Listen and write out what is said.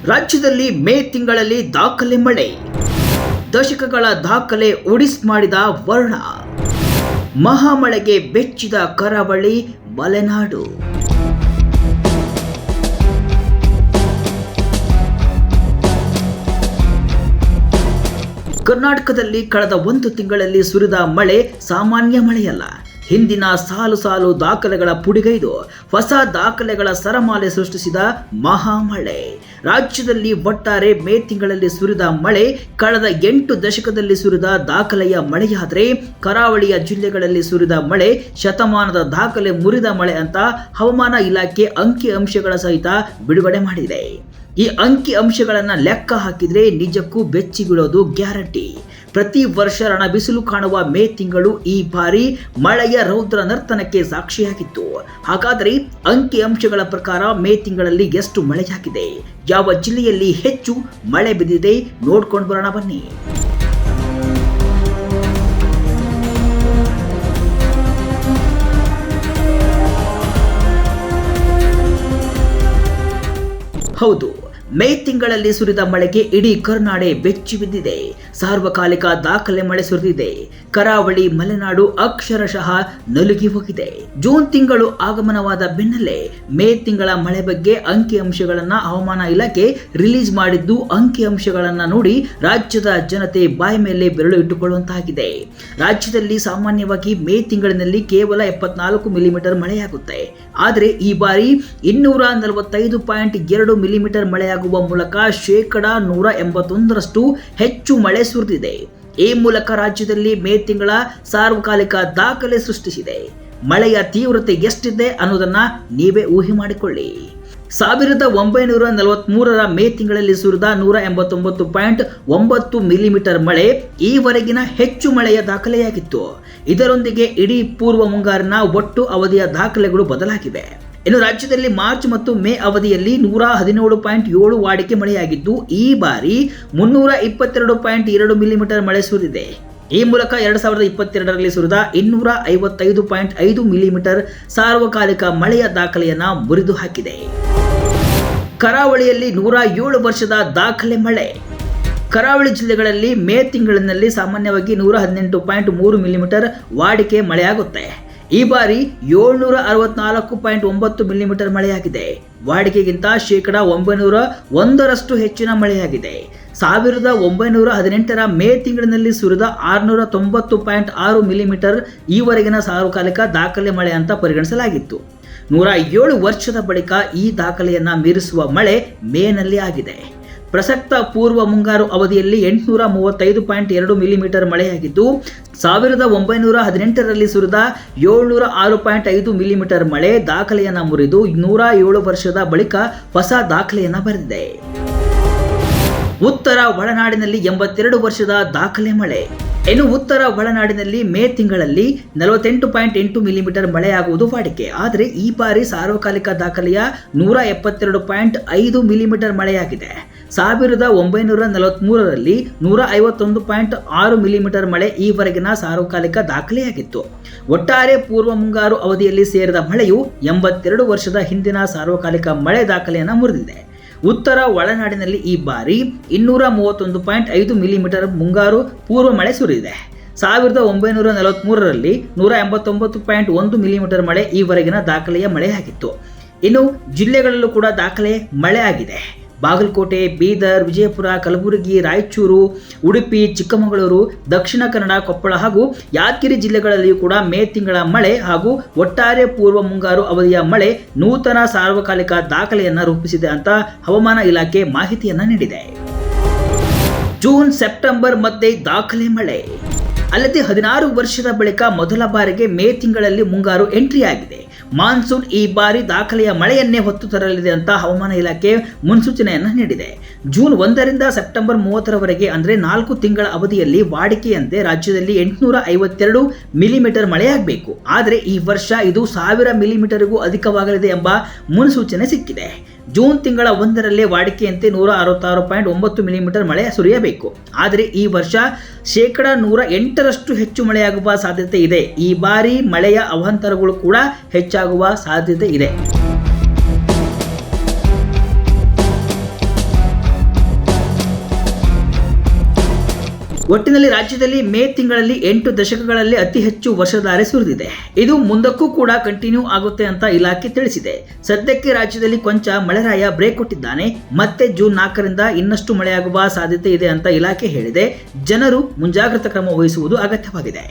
ರಾಜ್ಯದಲ್ಲಿ ಮೇ ತಿಂಗಳಲ್ಲಿ ದಾಖಲೆ ಮಳೆ, ದಶಕಗಳ ದಾಖಲೆ ಒಡಿಸ್ ಮಾಡಿದ ವರ್ಣ, ಮಹಾಮಳೆಗೆ ಬೆಚ್ಚಿದ ಕರಾವಳಿ ಮಲೆನಾಡು. ಕರ್ನಾಟಕದಲ್ಲಿ ಕಳೆದ ಒಂದು ತಿಂಗಳಲ್ಲಿ ಸುರಿದ ಮಳೆ ಸಾಮಾನ್ಯ ಮಳೆಯಲ್ಲ. ಹಿಂದಿನ ಸಾಲು ಸಾಲು ದಾಖಲೆಗಳ ಪುಡಿಗೈದು ಹೊಸ ದಾಖಲೆಗಳ ಸರಮಾಲೆ ಸೃಷ್ಟಿಸಿದ ಮಹಾಮಳೆ. ರಾಜ್ಯದಲ್ಲಿ ಒಟ್ಟಾರೆ ಮೇ ತಿಂಗಳಲ್ಲಿ ಸುರಿದ ಮಳೆ ಕಳೆದ 8 ದಶಕದಲ್ಲಿ ಸುರಿದ ದಾಖಲೆಯ ಮಳೆಯಾದರೆ, ಕರಾವಳಿಯ ಜಿಲ್ಲೆಗಳಲ್ಲಿ ಸುರಿದ ಮಳೆ ಶತಮಾನದ ದಾಖಲೆ ಮುರಿದ ಮಳೆ ಅಂತ ಹವಾಮಾನ ಇಲಾಖೆ ಅಂಕಿ ಅಂಶಗಳ ಸಹಿತ ಬಿಡುಗಡೆ ಮಾಡಿದೆ. ಈ ಅಂಕಿ ಅಂಶಗಳನ್ನು ಲೆಕ್ಕ ಹಾಕಿದ್ರೆ ನಿಜಕ್ಕೂ ಬೆಚ್ಚಿ ಬೀಳೋದು ಗ್ಯಾರಂಟಿ. ಪ್ರತಿ ವರ್ಷ ರಣಬಿಸಿಲು ಕಾಣುವ ಮೇ ತಿಂಗಳು ಈ ಬಾರಿ ಮಳೆಯ ರೌದ್ರ ನರ್ತನಕ್ಕೆ ಸಾಕ್ಷಿಯಾಗಿತ್ತು. ಹಾಗಾದರೆ ಅಂಕಿ ಅಂಶಗಳ ಪ್ರಕಾರ ಮೇ ತಿಂಗಳಲ್ಲಿ ಎಷ್ಟು ಮಳೆಯಾಗಿದೆ, ಯಾವ ಜಿಲ್ಲೆಯಲ್ಲಿ ಹೆಚ್ಚು ಮಳೆ ಬಿದ್ದಿದೆ ನೋಡ್ಕೊಂಡು ಬರೋಣ ಬನ್ನಿ. ಹೌದು, ಮೇ ತಿಂಗಳಲ್ಲಿ ಸುರಿದ ಮಳೆಗೆ ಇಡೀ ಕರ್ನಾಟಕ ಬೆಚ್ಚಿ ಬಿದ್ದಿದೆ. ಸಾರ್ವಕಾಲಿಕ ದಾಖಲೆ ಮಳೆ ಸುರಿದಿದೆ. ಕರಾವಳಿ ಮಲೆನಾಡು ಅಕ್ಷರಶಃ ನಲುಗಿ ಹೋಗಿದೆ. ಜೂನ್ ತಿಂಗಳು ಆಗಮನವಾದ ಬೆನ್ನಲ್ಲೇ ಮೇ ತಿಂಗಳ ಮಳೆ ಬಗ್ಗೆ ಅಂಕಿ ಅಂಶಗಳನ್ನ ಹವಾಮಾನ ಇಲಾಖೆ ರಿಲೀಸ್ ಮಾಡಿದ್ದು, ಅಂಕಿ ಅಂಶಗಳನ್ನ ನೋಡಿ ರಾಜ್ಯದ ಜನತೆ ಬಾಯಿ ಮೇಲೆ ಬೆರಳು ಇಟ್ಟುಕೊಳ್ಳುವಂತಾಗಿದೆ. ರಾಜ್ಯದಲ್ಲಿ ಸಾಮಾನ್ಯವಾಗಿ ಮೇ ತಿಂಗಳಿನಲ್ಲಿ ಕೇವಲ 74 ಮಿಲಿಮೀಟರ್ ಮಳೆಯಾಗುತ್ತೆ. ಆದರೆ ಈ ಬಾರಿ 245.2 ಮಿಲಿಮೀಟರ್ ಮಳೆಯಾಗುವ ಮೂಲಕ ಶೇಕಡಾ 181ರಷ್ಟು ಹೆಚ್ಚು ಮಳೆ ಸುರಿದಿದೆ. ಈ ಮೂಲಕ ರಾಜ್ಯದಲ್ಲಿ ಮೇ ತಿಂಗಳ ಸಾರ್ವಕಾಲಿಕ ದಾಖಲೆ ಸೃಷ್ಟಿಸಿದೆ. ಮಳೆಯ ತೀವ್ರತೆ ಎಷ್ಟಿದೆ ಅನ್ನೋದನ್ನ ನೀವೇ ಊಹೆ ಮಾಡಿಕೊಳ್ಳಿ. 1943ರ ಮೇ ತಿಂಗಳಲ್ಲಿ ಸುರಿದ 189.9 ಮಿಲಿಮೀಟರ್ ಮಳೆ ಈವರೆಗಿನ ಹೆಚ್ಚು ಮಳೆಯ ದಾಖಲೆಯಾಗಿತ್ತು. ಇದರೊಂದಿಗೆ ಇಡೀ ಪೂರ್ವ ಮುಂಗಾರಿನ ಒಟ್ಟು ಅವಧಿಯ ದಾಖಲೆಗಳು ಬದಲಾಗಿವೆ. ಇನ್ನು ರಾಜ್ಯದಲ್ಲಿ ಮಾರ್ಚ್ ಮತ್ತು ಮೇ ಅವಧಿಯಲ್ಲಿ 117.7 ವಾಡಿಕೆ ಮಳೆಯಾಗಿದ್ದು, ಈ ಬಾರಿ 322.2 ಮಿಲಿಮೀಟರ್ ಮಳೆ ಸುರಿದಿದೆ. ಈ ಮೂಲಕ 2022ರಲ್ಲಿ ಸುರಿದ 255.5 ಮಿಲಿಮೀಟರ್ ಸಾರ್ವಕಾಲಿಕ ಮಳೆಯ ದಾಖಲೆಯನ್ನ ಮುರಿದು ಹಾಕಿದೆ. ಕರಾವಳಿಯಲ್ಲಿ 107 ವರ್ಷದ ದಾಖಲೆ ಮಳೆ. ಕರಾವಳಿ ಜಿಲ್ಲೆಗಳಲ್ಲಿ ಮೇ ತಿಂಗಳಿನಲ್ಲಿ ಸಾಮಾನ್ಯವಾಗಿ 118.3 ಮಿಲಿಮೀಟರ್ ವಾಡಿಕೆ ಮಳೆಯಾಗುತ್ತೆ. ಈ ಬಾರಿ 764.9 ಮಿಲಿಮೀಟರ್ ಮಳೆಯಾಗಿದೆ. ವಾಡಿಕೆಗಿಂತ ಶೇಕಡಾ 901ರಷ್ಟು ಹೆಚ್ಚಿನ ಮಳೆಯಾಗಿದೆ. 1918ರ ಮೇ ತಿಂಗಳಿನಲ್ಲಿ ಸುರಿದ 690.6 ಮಿಲಿಮೀಟರ್ ಈವರೆಗಿನ ಸಾರ್ವಕಾಲಿಕ ದಾಖಲೆ ಮಳೆ ಅಂತ ಪರಿಗಣಿಸಲಾಗಿತ್ತು. 107 ವರ್ಷದ ಬಳಿಕ ಈ ದಾಖಲೆಯನ್ನ ಮೀರಿಸುವ ಮಳೆ ಮೇನಲ್ಲಿ ಆಗಿದೆ. ಪ್ರಸಕ್ತ ಪೂರ್ವ ಮುಂಗಾರು ಅವಧಿಯಲ್ಲಿ 835.2 ಮಿಲಿಮೀಟರ್ ಮಳೆಯಾಗಿದ್ದು, 1918ರಲ್ಲಿ ಸುರಿದ 706.5 ಮಿಲಿಮೀಟರ್ ಮಳೆ ದಾಖಲೆಯನ್ನ ಮುರಿದು 107 ವರ್ಷದ ಬಳಿಕ ಹೊಸ ದಾಖಲೆಯನ್ನ ಬರೆದಿದೆ. ಉತ್ತರ ಒಳನಾಡಿನಲ್ಲಿ 82 ವರ್ಷದ ದಾಖಲೆ ಮಳೆ. ಇನ್ನು ಉತ್ತರ ಒಳನಾಡಿನಲ್ಲಿ ಮೇ ತಿಂಗಳಲ್ಲಿ 48.8 ಮಿಲಿಮೀಟರ್ ಮಳೆಯಾಗುವುದು ವಾಡಿಕೆ. ಆದರೆ ಈ ಬಾರಿ ಸಾರ್ವಕಾಲಿಕ ದಾಖಲೆಯ 172.5 ಮಿಲಿಮೀಟರ್ ಮಳೆಯಾಗಿದೆ. 1943ರಲ್ಲಿ 151.6 ಮಿಲಿಮೀಟರ್ ಮಳೆ ಈವರೆಗಿನ ಸಾರ್ವಕಾಲಿಕ ದಾಖಲೆಯಾಗಿತ್ತು. ಒಟ್ಟಾರೆ ಪೂರ್ವ ಮುಂಗಾರು ಅವಧಿಯಲ್ಲಿ ಸೇರಿದ ಮಳೆಯು 82 ವರ್ಷದ ಹಿಂದಿನ ಸಾರ್ವಕಾಲಿಕ ಮಳೆ ದಾಖಲೆಯನ್ನು ಮುರಿದಿದೆ. ಉತ್ತರ ಒಳನಾಡಿನಲ್ಲಿ ಈ ಬಾರಿ 231.5 ಮಿಲಿಮೀಟರ್ ಮುಂಗಾರು ಪೂರ್ವ ಮಳೆ ಸುರಿದಿದೆ. 1943ರಲ್ಲಿ 189.1 ಮಿಲಿಮೀಟರ್ ಮಳೆ ಈವರೆಗಿನ ದಾಖಲೆಯ ಮಳೆಯಾಗಿತ್ತು. ಇನ್ನು ಜಿಲ್ಲೆಗಳಲ್ಲೂ ಕೂಡ ದಾಖಲೆ ಮಳೆ ಆಗಿದೆ. ಬಾಗಲಕೋಟೆ, ಬೀದರ್, ವಿಜಯಪುರ, ಕಲಬುರಗಿ, ರಾಯಚೂರು, ಉಡುಪಿ, ಚಿಕ್ಕಮಗಳೂರು, ದಕ್ಷಿಣ ಕನ್ನಡ, ಕೊಪ್ಪಳ ಹಾಗೂ ಯಾದಗಿರಿ ಜಿಲ್ಲೆಗಳಲ್ಲಿಯೂ ಕೂಡ ಮೇ ತಿಂಗಳ ಮಳೆ ಹಾಗೂ ಒಟ್ಟಾರೆ ಪೂರ್ವ ಮುಂಗಾರು ಅವಧಿಯ ಮಳೆ ನೂತನ ಸಾರ್ವಕಾಲಿಕ ದಾಖಲೆಯನ್ನು ರೂಪಿಸಿದೆ ಅಂತ ಹವಾಮಾನ ಇಲಾಖೆ ಮಾಹಿತಿಯನ್ನ ನೀಡಿದೆ. ಜೂನ್, ಸೆಪ್ಟೆಂಬರ್ ಮಧ್ಯೆ ದಾಖಲೆ ಮಳೆ. ಅಲ್ಲದೆ 16 ವರ್ಷದ ಬಳಿಕ ಮೊದಲ ಬಾರಿಗೆ ಮೇ ತಿಂಗಳಲ್ಲಿ ಮುಂಗಾರು ಎಂಟ್ರಿ ಆಗಿದೆ. ಮಾನ್ಸೂನ್ ಈ ಬಾರಿ ದಾಖಲೆಯ ಮಳೆಯನ್ನೇ ಹೊತ್ತು ತರಲಿದೆ ಅಂತ ಹವಾಮಾನ ಇಲಾಖೆ ಮುನ್ಸೂಚನೆಯನ್ನು ನೀಡಿದೆ. ಜೂನ್ 1ರಿಂದ ಸೆಪ್ಟೆಂಬರ್ 30ರವರೆಗೆ ಅಂದರೆ 4 ತಿಂಗಳ ಅವಧಿಯಲ್ಲಿ ವಾಡಿಕೆಯಂತೆ ರಾಜ್ಯದಲ್ಲಿ 852 ಮಿಲಿಮೀಟರ್ ಮಳೆಯಾಗಬೇಕು. ಆದರೆ ಈ ವರ್ಷ ಇದು 1000 ಮಿಲಿಮೀಟರ್ಗೂ ಅಧಿಕವಾಗಲಿದೆ ಎಂಬ ಮುನ್ಸೂಚನೆ ಸಿಕ್ಕಿದೆ. ಜೂನ್ ತಿಂಗಳ 1ರಲ್ಲೇ ವಾಡಿಕೆಯಂತೆ 166.9 ಮಿಲಿಮೀಟರ್ ಮಳೆ ಸುರಿಯಬೇಕು. ಆದರೆ ಈ ವರ್ಷ ಶೇಕಡಾ 108ರಷ್ಟು ಹೆಚ್ಚು ಮಳೆಯಾಗುವ ಸಾಧ್ಯತೆ ಇದೆ. ಈ ಬಾರಿ ಮಳೆಯ ಅವಾಂತರಗಳು ಕೂಡ ಹೆಚ್ಚಾಗುವ ಸಾಧ್ಯತೆ ಇದೆ. ಒಟ್ಟಿನಲ್ಲಿ ರಾಜ್ಯದಲ್ಲಿ ಮೇ ತಿಂಗಳಲ್ಲಿ 8 ದಶಕಗಳಲ್ಲಿ ಅತಿ ಹೆಚ್ಚು ವರ್ಷಧಾರೆ ಸುರಿದಿದೆ. ಇದು ಮುಂದಕ್ಕೂ ಕೂಡ ಕಂಟಿನ್ಯೂ ಆಗುತ್ತೆ ಅಂತ ಇಲಾಖೆ ತಿಳಿಸಿದೆ. ಸದ್ಯಕ್ಕೆ ರಾಜ್ಯದಲ್ಲಿ ಕೊಂಚ ಮಳೆರಾಯ ಬ್ರೇಕ್ ಕೊಟ್ಟಿದ್ದಾನೆ. ಮತ್ತೆ ಜೂನ್ 4ರಿಂದ ಇನ್ನಷ್ಟು ಮಳೆಯಾಗುವ ಸಾಧ್ಯತೆ ಇದೆ ಅಂತ ಇಲಾಖೆ ಹೇಳಿದೆ. ಜನರು ಮುಂಜಾಗ್ರತಾ ಕ್ರಮ ವಹಿಸುವುದು ಅಗತ್ಯವಾಗಿದೆ.